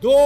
2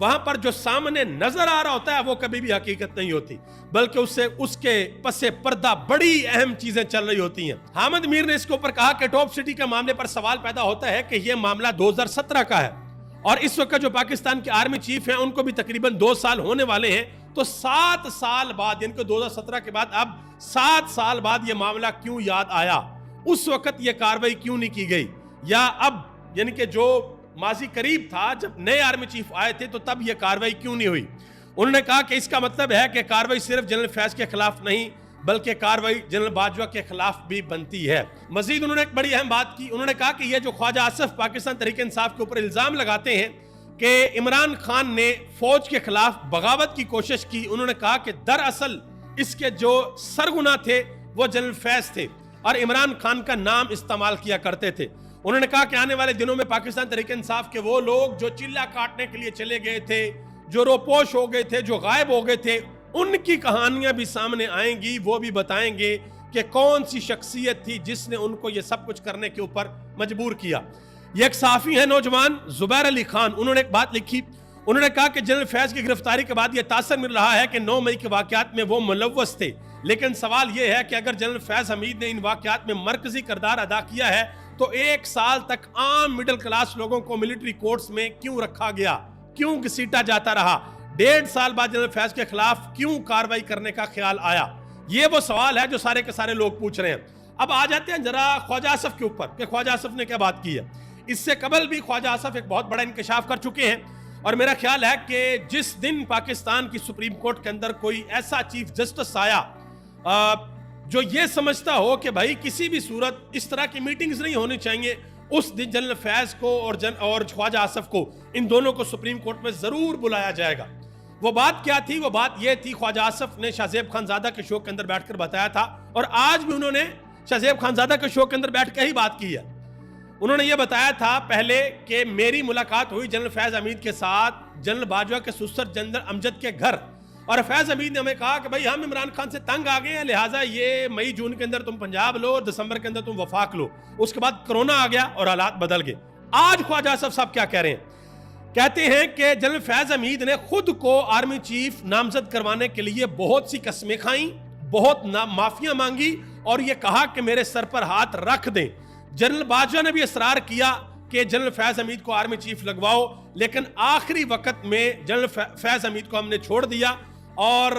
وہاں پر جو سامنے نظر آ رہا ہوتا ہے وہ کبھی بھی حقیقت نہیں ہوتی، بلکہ اس کے پس پردہ بڑی اہم چیزیں چل رہی ہوتی ہیں۔ حامد میر نے اس کے اوپر کہا کہ ٹاپ سٹی کے معاملے پر سوال پیدا ہوتا ہے کہ یہ معاملہ 2017 کا ہے اور اس وقت جو پاکستان کے آرمی چیف ہیں ان کو بھی تقریباً 2 سال ہونے والے ہیں، تو 7 سال بعد، یعنی کہ 2017 کے بعد اب 7 سال بعد یہ معاملہ کیوں یاد آیا؟ اس وقت یہ کاروائی کیوں نہیں کی گئی؟ یا اب یعنی کہ جو ماضی قریب تھا جب نئے آرمی چیف آئے تھے تو تب یہ کاروائی کیوں نہیں ہوئی؟ انہوں نے کہا کہ اس کا مطلب ہے کہ کاروائی صرف جنرل فیض کے خلاف نہیں بلکہ کاروائی جنرل باجوہ کے خلاف بھی بنتی ہے۔ مزید انہوں نے ایک بڑی اہم بات کی، انہوں نے کہا کہ یہ جو خواجہ آصف پاکستان تحریک انصاف کے اوپر الزام لگاتے ہیں کہ عمران خان نے فوج کے خلاف بغاوت کی کوشش کی، انہوں نے کہا کہ دراصل اس کے جو سرغنہ تھے وہ جنرل فیض تھے اور عمران خان کا نام استعمال کیا کرتے تھے۔ انہوں نے کہا کہ آنے والے دنوں میں پاکستان تحریک انصاف کے وہ لوگ جو چلہ کاٹنے کے لیے چلے گئے تھے، جو روپوش ہو گئے تھے، جو غائب ہو گئے تھے، ان کی کہانیاں بھی سامنے آئیں گی، وہ بھی بتائیں گے کہ کون سی شخصیت تھی جس نے ان کو یہ سب کچھ کرنے کے اوپر مجبور کیا۔ یہ ایک صحافی ہے نوجوان زبیر علی خان، انہوں نے ایک بات لکھی، انہوں نے کہا کہ جنرل فیض کی گرفتاری کے بعد یہ تاثر مل رہا ہے کہ 9 مئی کے واقعات میں وہ ملوث تھے، لیکن سوال یہ ہے کہ اگر جنرل فیض حمید نے ان واقعات میں مرکزی کردار ادا کیا ہے تو 1 سال تک عام مڈل کلاس لوگوں کو ملٹری کورٹس میں کیوں رکھا گیا، کیوں گھسیٹا جاتا رہا، 1.5 سال بعد جنرل فیض کے خلاف کیوں کاروائی کرنے کا خیال آیا؟ یہ وہ سوال ہے جو سارے کے سارے لوگ پوچھ رہے ہیں۔ اب آ جاتے ہیں ذرا خواجہ آصف کے اوپر کہ خواجہ آصف نے کیا بات کی ہے۔ اس سے قبل بھی خواجہ آصف ایک بہت بڑا انکشاف کر چکے ہیں اور میرا خیال ہے کہ جس دن پاکستان کی سپریم کورٹ کے اندر کوئی ایسا چیف جسٹس آیا جو یہ سمجھتا ہو کہ بھائی کسی بھی صورت اس طرح کی میٹنگز نہیں ہونی چاہیے، اس دن جنرل فیض کو اور خواجہ آصف کو، ان دونوں کو سپریم کورٹ میں ضرور بلایا جائے گا۔ وہ بات کیا تھی؟ وہ بات یہ تھی، خواجہ آصف نے شاہ زیب خانزادہ کے شو کے اندر بیٹھ کر بتایا تھا اور آج بھی انہوں نے شاہ زیب خانزادہ کے شو کے اندر بیٹھ کے ہی بات کی ہے۔ انہوں نے یہ بتایا تھا پہلے کہ میری ملاقات ہوئی جنرل فیض حمید کے ساتھ جنرل باجوہ کے سسر جنرل امجد کے گھر، اور فیض حمید نے ہمیں کہا کہ بھائی ہم عمران خان سے تنگ آ گئے ہیں، لہٰذا یہ مئی جون کے اندر تم پنجاب لو اور دسمبر کے اندر تم وفاق لو۔ اس کے بعد کرونا آ گیا اور حالات بدل گئے۔ آج خواجہ آصف صاحب کیا کہہ رہے ہیں؟ کہتے ہیں کہ جنرل فیض حمید نے خود کو آرمی چیف نامزد کروانے کے لیے بہت سی قسمیں کھائیں، بہت معافیاں مانگی اور یہ کہا کہ میرے سر پر ہاتھ رکھ دیں۔ جنرل باجوہ نے بھی اصرار کیا کہ جنرل فیض حمید کو آرمی چیف لگواؤ، لیکن آخری وقت میں جنرل فیض حمید کو ہم نے چھوڑ دیا اور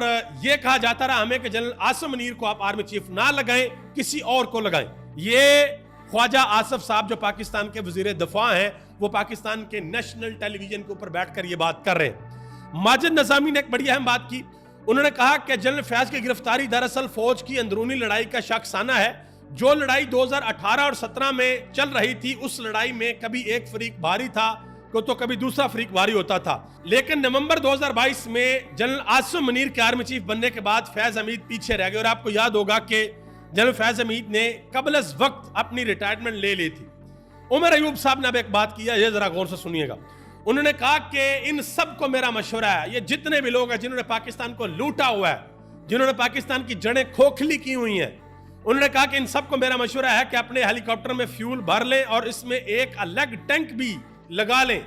یہ کہا جاتا رہا ہمیں کہ جنرل عاصم منیر کو آپ آرمی چیف نہ لگائیں، کسی اور کو لگائیں۔ یہ خواجہ آصف صاحب جو پاکستان کے وزیر دفاع ہیں، وہ پاکستان کے نیشنل ٹیلی ویژن کے اوپر بیٹھ کر یہ بات کر رہے ہیں۔ ماجد نظامی نے ایک بڑی اہم بات کی، انہوں نے کہا کہ جنرل فیض کی گرفتاری دراصل فوج کی اندرونی لڑائی کا شاخسانہ ہے۔ جو لڑائی 2018 اور 17 میں چل رہی تھی، اس لڑائی میں کبھی ایک فریق بھاری تھا تو کبھی دوسرا فریق بھاری ہوتا تھا، لیکن نومبر 2022 میں جنرل عاصم منیر کے آرمی چیف بننے کے بعد فیض حمید پیچھے رہ گئے اور آپ کو یاد ہوگا کہ جنرل فیض حمید نے قبل از وقت اپنی ریٹائرمنٹ لے لی تھی۔ عمر ایوب صاحب نے اب ایک بات کیا، یہ ذرا غور سے سنیے گا۔ انہوں نے کہا کہ ان سب کو میرا مشورہ ہے، یہ جتنے بھی لوگ ہیں جنہوں نے پاکستان کو لوٹا ہوا ہے، جنہوں نے پاکستان کی جڑیں کھوکھلی کی ہوئی ہیں، انہوں نے کہا کہ ان سب کو میرا مشورہ ہے کہ اپنے ہیلی کاپٹر میں فیول بھر لیں اور اس میں ایک الگ ٹینک بھی لگا لیں،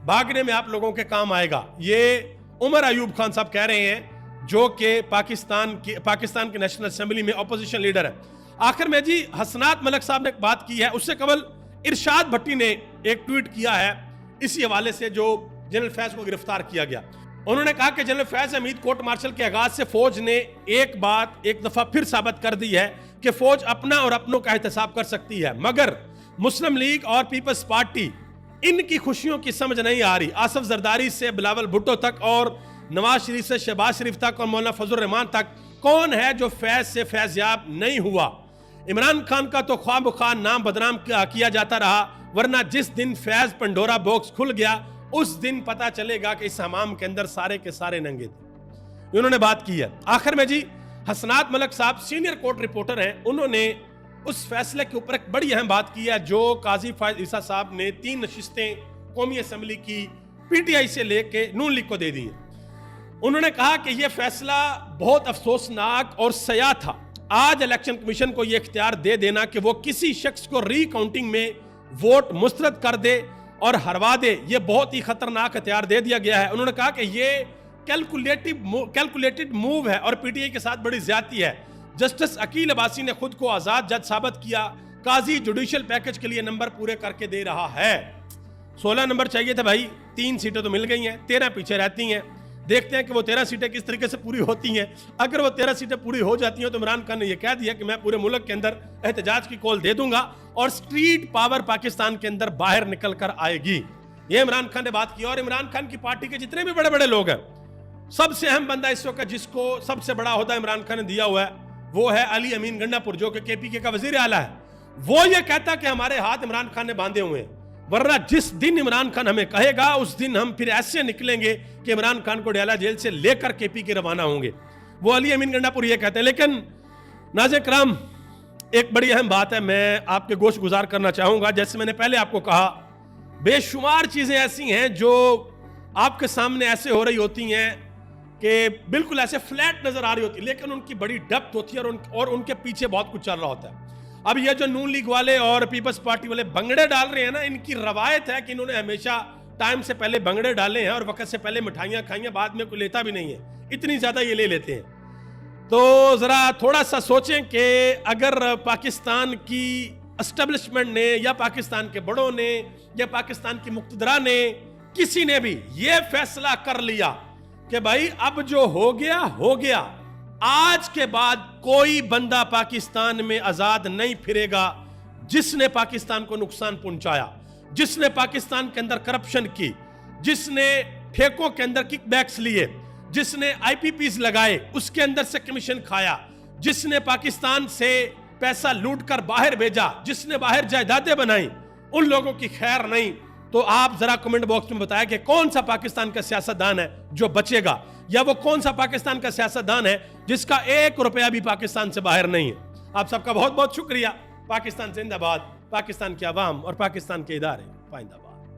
بھاگنے میں آپ لوگوں کے کام آئے گا۔ یہ عمر ایوب خان صاحب کہہ رہے ہیں جو کہ پاکستان کے نیشنل اسمبلی میں اپوزیشن لیڈر ہے۔ آخر میں جی حسنات ملک صاحب نے ایک بات کی ہے، اس سے قبل ارشاد بھٹی نے ایک ٹویٹ کیا ہے اسی حوالے سے جو جنرل فیض کو گرفتار کیا گیا۔ انہوں نے کہا کہ جنرل فیض حمید کورٹ مارشل کے آغاز سے فوج نے ایک دفعہ پھر ثابت کر دی ہے کہ فوج اپنا اور اپنوں کا احتساب کر سکتی ہے، مگر مسلم لیگ اور پیپلز پارٹی ان کی خوشیوں کی سمجھ نہیں آ رہی۔ آصف زرداری سے بلاول بھٹو تک اور نواز شریف سے شہباز شریف تک اور مولانا فضل الرحمان تک کون ہے جو فیض سے فیضیاب نہیں ہوا؟ عمران خان کا تو خواہ بخواہ نام بدنام کیا جاتا رہا، ورنہ جس دن فیض پنڈورا باکس کھل گیا اس دن پتا چلے گا کہ اس حمام کے اندر سارے کے سارے ننگے تھے۔ انہوں نے بات کی ہے۔ آخر میں جی حسنات ملک صاحب سینئر کورٹ رپورٹر ہیں، انہوں نے اس فیصلے کے اوپر ایک بڑی اہم بات کی ہے جو قاضی فائز عیسیٰ صاحب نے 3 نشستیں قومی اسمبلی کی پی ٹی آئی سے لے کے نون لیگ کو دے دی ہیں۔ انہوں نے کہا کہ یہ فیصلہ بہت افسوسناک اور سیاہ تھا۔ آج الیکشن کمیشن کو یہ اختیار دے دینا کہ وہ کسی شخص کو ری کاؤنٹنگ میں ووٹ مسترد کر دے اور ہروا دے، یہ بہت ہی خطرناک ہتھیار دے دیا گیا ہے. انہوں نے کہا کہ یہ کیلکولیٹڈ موو ہے اور پی ٹی آئی کے ساتھ بڑی زیادتی ہے. جسٹس عقیل عباسی نے خود کو آزاد جج ثابت کیا. قاضی جوڈیشل پیکج کے لیے نمبر پورے کر کے دے رہا ہے. 16 نمبر چاہیے تھا بھائی، 3 سیٹیں تو مل گئی ہیں، 13 پیچھے رہتی ہیں. دیکھتے ہیں کہ وہ 13 سیٹیں کس طریقے سے پوری ہوتی ہیں. اگر وہ 13 سیٹیں پوری ہو جاتی ہیں تو عمران خان نے یہ کہہ دیا کہ میں پورے ملک کے اندر احتجاج کی کال دے دوں گا اور سٹریٹ پاور پاکستان کے اندر باہر نکل کر آئے گی. یہ عمران خان نے بات کی. اور عمران خان کی پارٹی کے جتنے بھی بڑے بڑے لوگ ہیں، سب سے اہم بندہ اس وقت جس کو سب سے بڑا عہدہ عمران خان نے دیا ہوا ہے وہ ہے علی امین گنڈا پور، جو کہ کے پی کے کا وزیر اعلیٰ ہے. وہ یہ کہتا کہ ہمارے ہاتھ عمران خان نے باندھے ہوئے ہیں، ورنہ جس دن عمران خان ہمیں کہے گا اس دن ہم پھر ایسے نکلیں گے کہ عمران خان کو ڈیالہ جیل سے لے کر کے پی کے روانہ ہوں گے. وہ علی امین گنڈا پور یہ کہتے ہیں. لیکن ناظرین کرام، ایک بڑی اہم بات ہے، میں آپ کے گوش گزار کرنا چاہوں گا. جیسے میں نے پہلے آپ کو کہا، بے شمار چیزیں ایسی ہیں جو آپ کے سامنے ایسے ہو رہی ہوتی ہیں کہ بالکل ایسے فلیٹ نظر آ رہی ہوتی ہے، لیکن ان کی بڑی ڈیپتھ ہوتی ہے اور ان کے پیچھے بہت کچھ چل رہا ہوتا ہے. اب یہ جو نون لیگ والے اور پیپلز پارٹی والے بنگڑے ڈال رہے ہیں نا، ان کی روایت ہے کہ انہوں نے ہمیشہ ٹائم سے پہلے بنگڑے ڈالے ہیں اور وقت سے پہلے مٹھائیاں کھائیں ہیں، بعد میں کوئی لیتا بھی نہیں ہے. اتنی زیادہ یہ لے لیتے ہیں. تو ذرا تھوڑا سا سوچیں کہ اگر پاکستان کی اسٹیبلشمنٹ نے یا پاکستان کے بڑوں نے یا پاکستان کی مقتدرہ نے کسی نے بھی یہ فیصلہ کر لیا کہ بھائی اب جو ہو گیا ہو گیا، آج کے بعد کوئی بندہ پاکستان میں آزاد نہیں پھرے گا جس نے پاکستان کو نقصان پہنچایا، جس نے پاکستان کے اندر کرپشن کی، جس نے ٹھیکوں کے اندر کک بیکس لیے، جس نے آئی پی پیز لگائے، اس کے اندر سے کمیشن کھایا، جس نے پاکستان سے پیسہ لوٹ کر باہر بھیجا، جس نے باہر جائیدادیں بنائیں، ان لوگوں کی خیر نہیں. تو آپ ذرا کمنٹ باکس میں بتائیں کہ کون سا پاکستان کا سیاستدان ہے جو بچے گا، یا وہ کون سا پاکستان کا سیاستدان ہے جس کا 1 روپیہ بھی پاکستان سے باہر نہیں ہے. آپ سب کا بہت بہت شکریہ. پاکستان زندہ باد، پاکستان کے عوام اور پاکستان کے ادارے پائندہ باد.